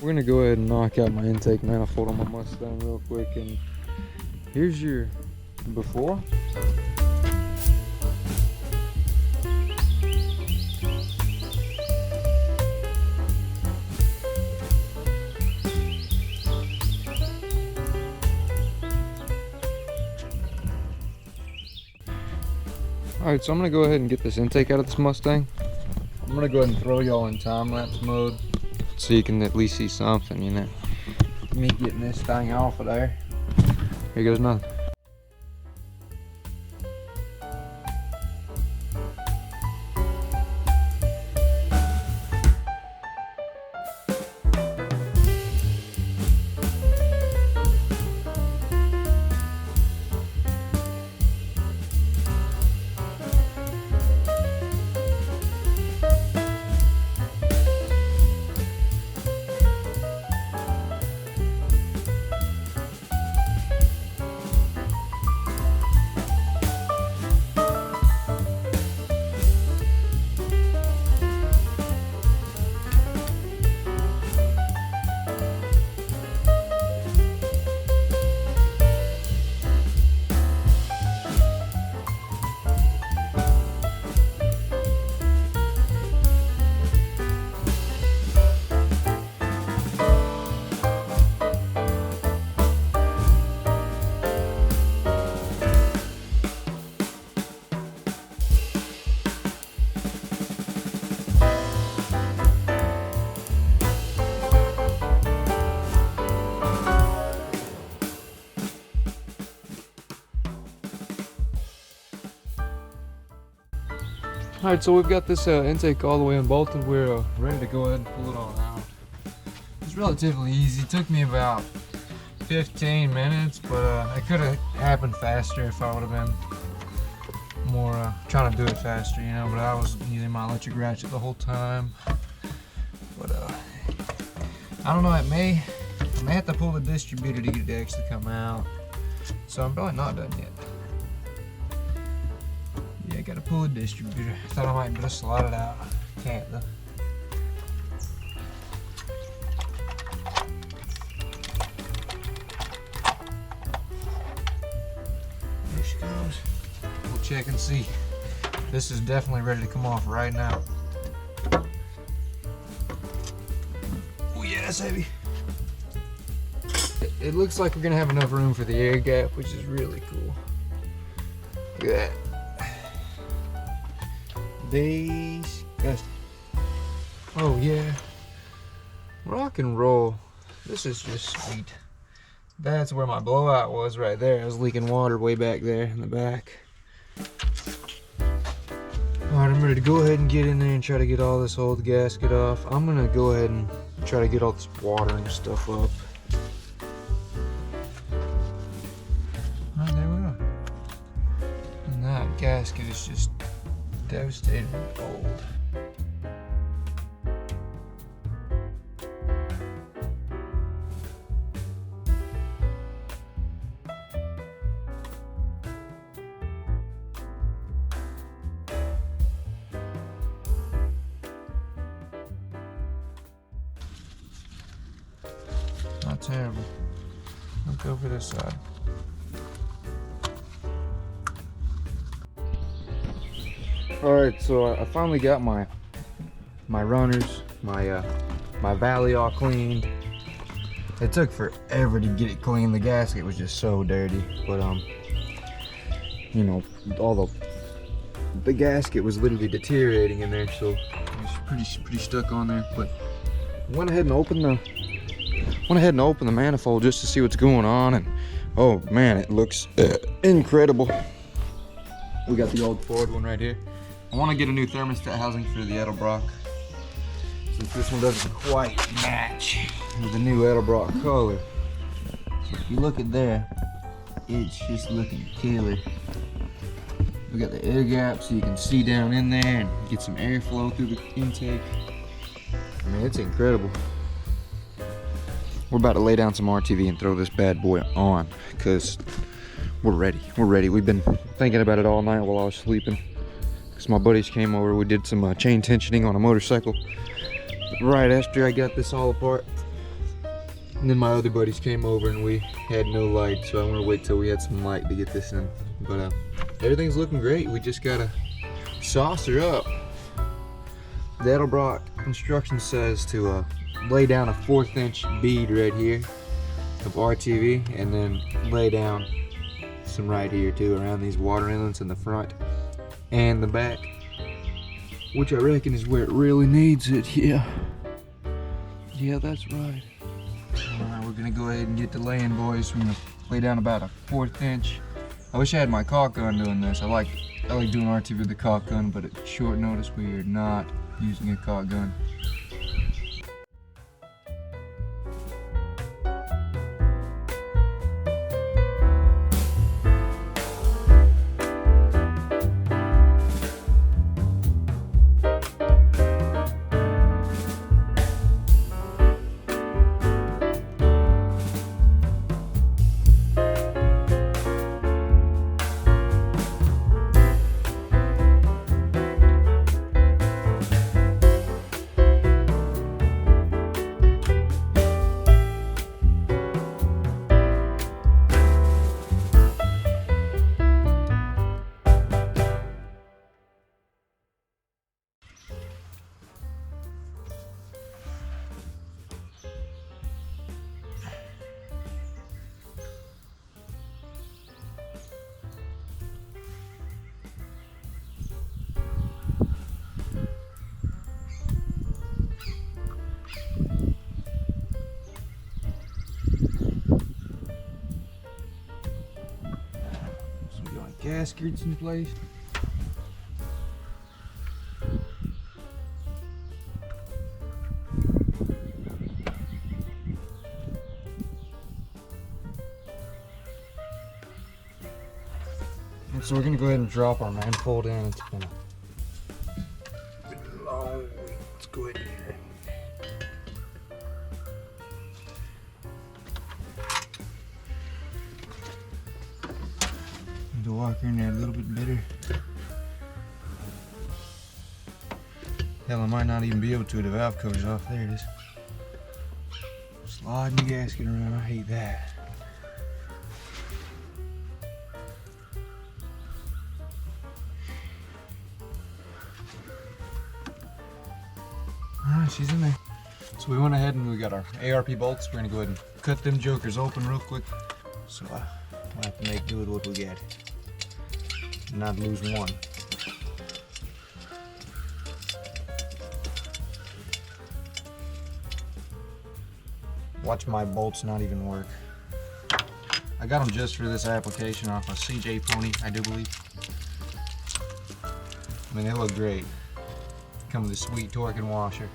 We're gonna go ahead and knock out my intake manifold on my Mustang real quick, and here's your before. Alright, so I'm gonna go ahead and get this intake out of this Mustang. I'm gonna go ahead and throw y'all in time-lapse mode so you can at least see something, you know. Me getting this thing off of there. Here goes nothing. Alright, so we've got this intake all the way unbolted. We're ready to go ahead and pull it on out. It's relatively easy. It took me about 15 minutes, but it could have happened faster if I would have been more trying to do it faster, you know, but I was using my electric ratchet the whole time. But I don't know, I may have to pull the distributor to get it to actually come out. So I'm probably not done yet. Yeah, I gotta pull the distributor. Thought I might be able to slide it out. Can't though. There she goes. We'll check and see. This is definitely ready to come off right now. Oh yeah, that's heavy. It looks like we're gonna have enough room for the air gap, which is really cool. Look at that. Disgusting. Oh yeah. Rock and roll. This is just sweet. That's where my blowout was right there. I was leaking water way back there in the back. Alright, I'm ready to go ahead and get in there and try to get all this old gasket off. I'm gonna go ahead and try to get all this water and stuff up. Alright, there we go. And that gasket is just devastated and old. Not terrible. Look over this side. Alright, so I finally got my runners, my valley all cleaned. It took forever to get it clean. The gasket was just so dirty, but you know, all the gasket was literally deteriorating in there, so it was pretty stuck on there. But went ahead and opened the manifold just to see what's going on, and oh man, it looks incredible. We got the old Ford one right here. I want to get a new thermostat housing for the Edelbrock, since this one doesn't quite match with the new Edelbrock color. So if you look at there, it's just looking killer. We got the air gap so you can see down in there and get some airflow through the intake. I mean, it's incredible. We're about to lay down some RTV and throw this bad boy on, because we're ready. We've been thinking about it all night while I was sleeping. Because my buddies came over, we did some chain tensioning on a motorcycle right after I got this all apart. And then my other buddies came over and we had no light, so I'm gonna wait till we had some light to get this in. But everything's looking great. We just gotta sauce her up. The Edelbrock instruction says to lay down a 1/4 inch bead right here of RTV, and then lay down some right here too around these water inlets in the front and the back, which I reckon is where it really needs it. Yeah, that's right. Alright, we're gonna go ahead and get to laying, boys. We're gonna lay down about a 1/4 inch. I wish I had my caulk gun doing this. I like doing RTV with the caulk gun, but at short notice we are not using a caulk gun. Gaskets in place. And so we're gonna go ahead and drop our manifold in. It's been a long week. Let's go ahead here. The walker in there a little bit better. Hell, I might not even be able to. The valve cover's off. There it is. Sliding the gasket around. I hate that. Alright, she's in there. So we went ahead and we got our ARP bolts. We're gonna go ahead and cut them jokers open real quick. So we'll have to make do with what we got. Not lose one. Watch my bolts not even work. I got them just for this application off a CJ Pony, I do believe. I mean, they look great. Come with a sweet torque and washer.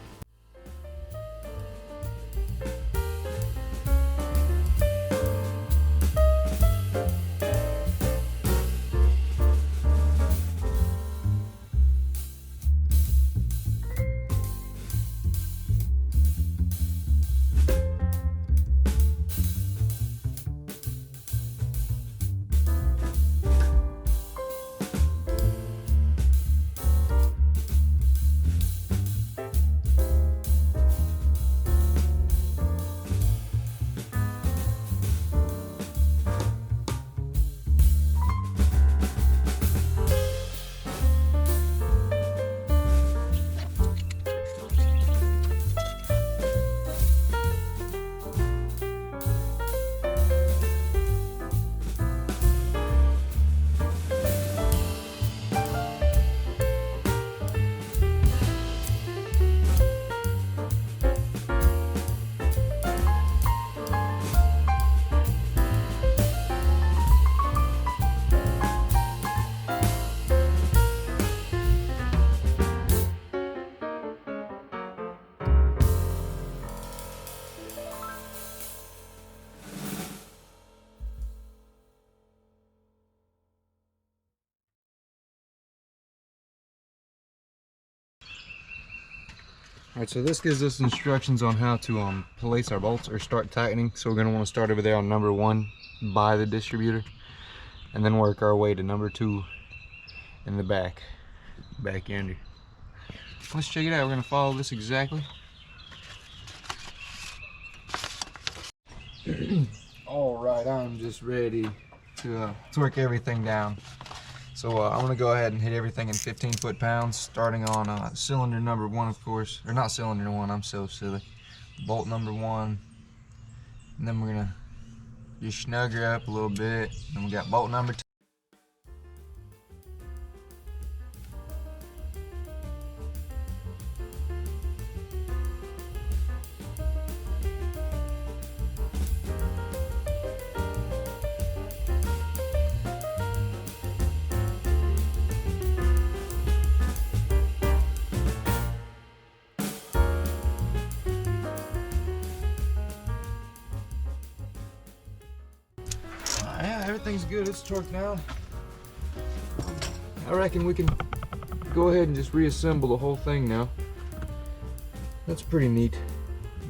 Alright, so this gives us instructions on how to place our bolts or start tightening. So we're going to want to start over there on number 1 by the distributor, and then work our way to number 2 in the back end. Let's check it out. We're going to follow this exactly. All right, I'm just ready to torque everything down. So I'm gonna go ahead and hit everything in 15 foot-pounds, starting on cylinder number 1, of course, or not cylinder 1, I'm so silly. Bolt number 1, and then we're gonna just snug her up a little bit. Then we got bolt number 2. Yeah, everything's good. It's torqued now. I reckon we can go ahead and just reassemble the whole thing now. That's pretty neat.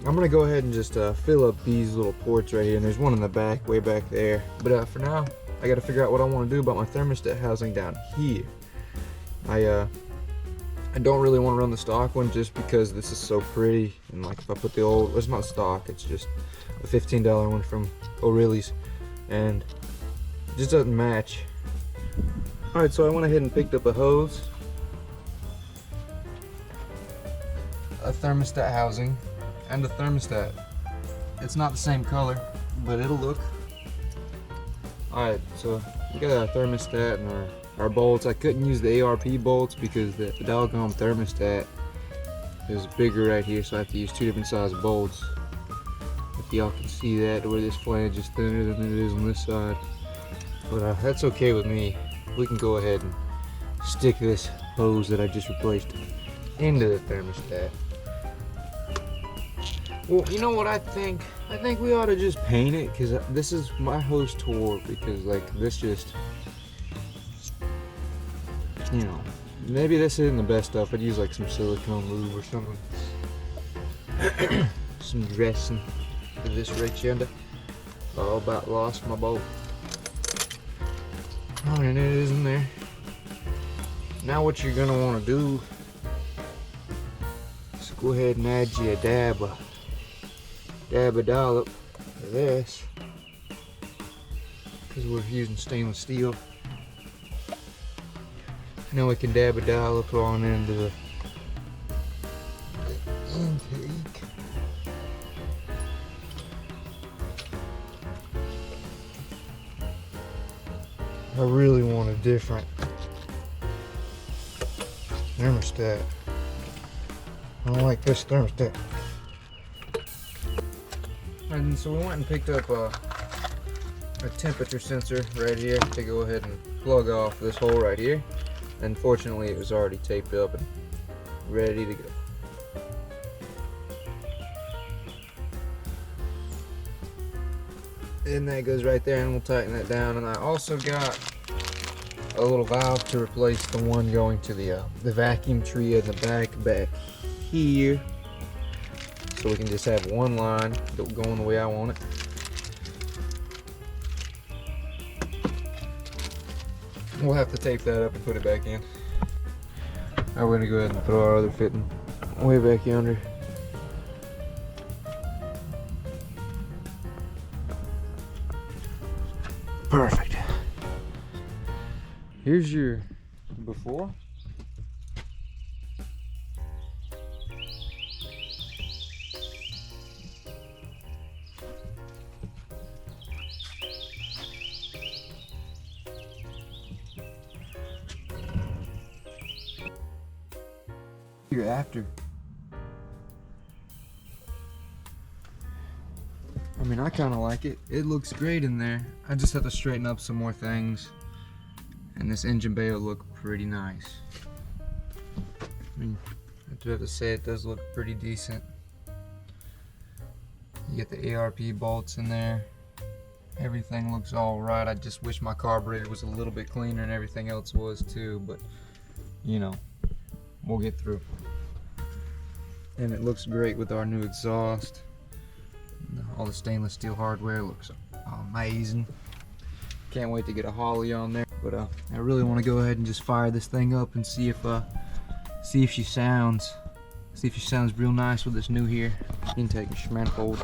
I'm gonna go ahead and just fill up these little ports right here, and there's one in the back, way back there. But for now, I gotta figure out what I want to do about my thermostat housing down here. I don't really want to run the stock one just because this is so pretty, and like if I put the old, it's not stock, it's just a $15 one from O'Reilly's, and it just doesn't match. Alright, so I went ahead and picked up a hose, a thermostat housing, and a thermostat. It's not the same color, but it'll look. Alright, so we got our thermostat and our bolts. I couldn't use the ARP bolts because the doggone thermostat is bigger right here, so I have to use 2 different size bolts. If y'all can see that, where this flange is thinner than it is on this side. But that's okay with me. We can go ahead and stick this hose that I just replaced into the thermostat. Well, you know what I think? I think we ought to just paint it, because this is my hose tore, because like this just, you know, maybe this isn't the best stuff. I'd use like some silicone lube or something. Some dressing for this right yonder. Oh, about lost my bolt. Oh, and it is in there. Now what you're gonna want to do is go ahead and add you a dab of dollop of this, because we're using stainless steel. Now we can dab a dollop on into the intake. I really want a different thermostat. I don't like this thermostat. And so we went and picked up a temperature sensor right here to go ahead and plug off this hole right here. Unfortunately, it was already taped up and ready to go. And that goes right there, and we'll tighten that down. And I also got a little valve to replace the one going to the vacuum tree in the back here, so we can just have one line going the way I want it. We'll have to tape that up and put it back in. Alright, we're gonna go ahead and throw our other fitting way back yonder. Perfect. Here's your before. Your after. I mean, I kind of like it. It looks great in there. I just have to straighten up some more things, and this engine bay will look pretty nice. I mean, I do have to say it does look pretty decent. You get the ARP bolts in there. Everything looks all right. I just wish my carburetor was a little bit cleaner, and everything else was too, but you know, we'll get through. And it looks great with our new exhaust. All the stainless steel hardware looks amazing. Can't wait to get a Holly on there. But I really want to go ahead and just fire this thing up and see if she sounds real nice with this new here intake and manifold.